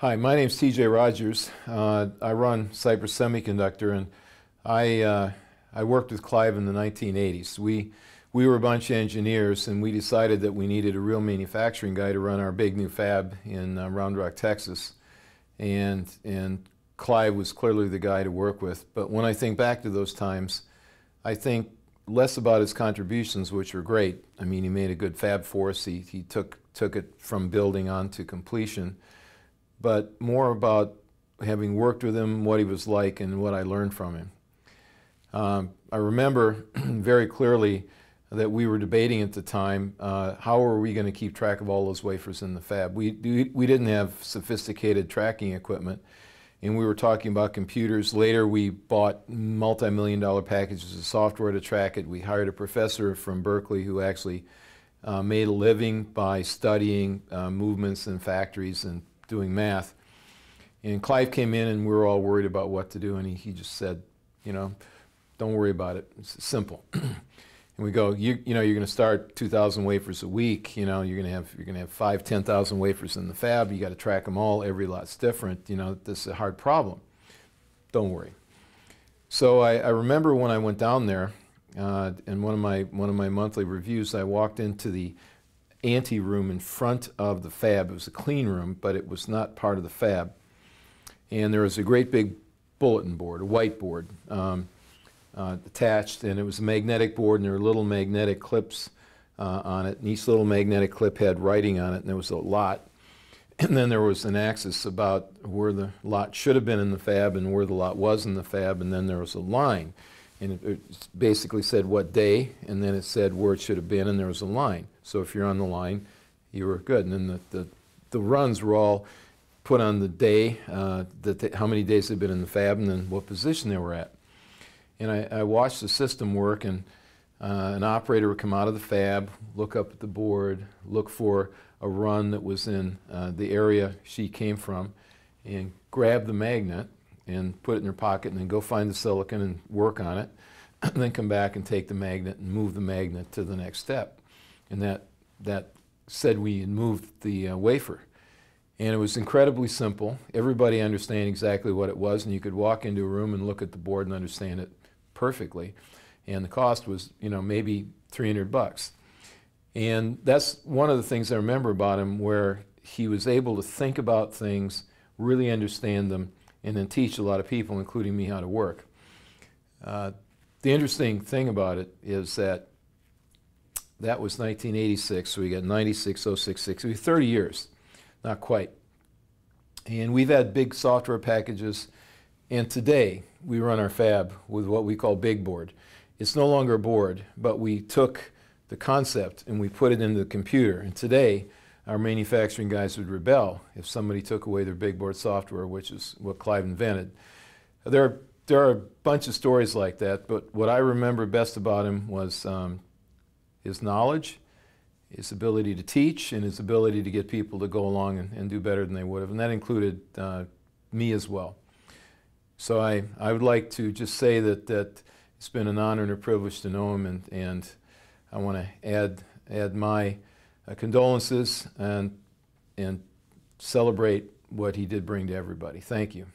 Hi, my name's TJ Rodgers. I run Cypress Semiconductor, and I worked with Clive in the 1980s. We were a bunch of engineers, and we decided that we needed a real manufacturing guy to run our big new fab in Round Rock, Texas. And Clive was clearly the guy to work with. But when I think back to those times, I think less about his contributions, which were great. I mean, he made a good fab for us. He took it from building on to completion. But more about having worked with him, what he was like, and what I learned from him. I remember very clearly that we were debating at the time, how were we going to keep track of all those wafers in the fab? We didn't have sophisticated tracking equipment, and we were talking about computers. Later, we bought multi-million-dollar packages of software to track it. We hired a professor from Berkeley who actually made a living by studying movements in factories and doing math. And Clive came in, and we were all worried about what to do, and he just said, you know, don't worry about it. It's simple. And we go, you're going to start 2,000 wafers a week. You know, you're going to have 5,000, 10,000 wafers in the fab. You got to track them all. Every lot's different. You know, this is a hard problem. Don't worry. So I remember when I went down there, in one of my monthly reviews, I walked into the ante room in front of the fab. It was a clean room, but it was not part of the fab. And there was a great big bulletin board, a whiteboard, attached, and it was a magnetic board, and there were little magnetic clips on it, and each little magnetic clip had writing on it, and there was a lot. And then there was an axis about where the lot should have been in the fab and where the lot was in the fab, and then there was a line. And it basically said what day, and then it said where it should have been, and there was a line. So if you're on the line, you were good. And then the runs were all put on the day, how many days they'd been in the fab, and then what position they were at. And I watched the system work, and an operator would come out of the fab, look up at the board, look for a run that was in the area she came from, and grab the magnet and put it in her pocket, and then go find the silicon and work on it, and then come back and take the magnet and move the magnet to the next step. And that said we had moved the wafer. And it was incredibly simple. Everybody understand exactly what it was, and you could walk into a room and look at the board and understand it perfectly. And the cost was, you know, maybe $300. And that's one of the things I remember about him, where he was able to think about things, really understand them, and then teach a lot of people, including me, how to work. The interesting thing about it is that was 1986, so we got 96, 06, 6, 30 years, not quite. And we've had big software packages, and today we run our fab with what we call Big Board. It's no longer a board, but we took the concept and we put it into the computer. And today, our manufacturing guys would rebel if somebody took away their Big Board software, which is what Clive invented. There are a bunch of stories like that, but what I remember best about him was his knowledge, his ability to teach, and his ability to get people to go along and do better than they would have. And that included me as well. So I would like to just say that it's been an honor and a privilege to know him, and I want to add my condolences and celebrate what he did bring to everybody. Thank you.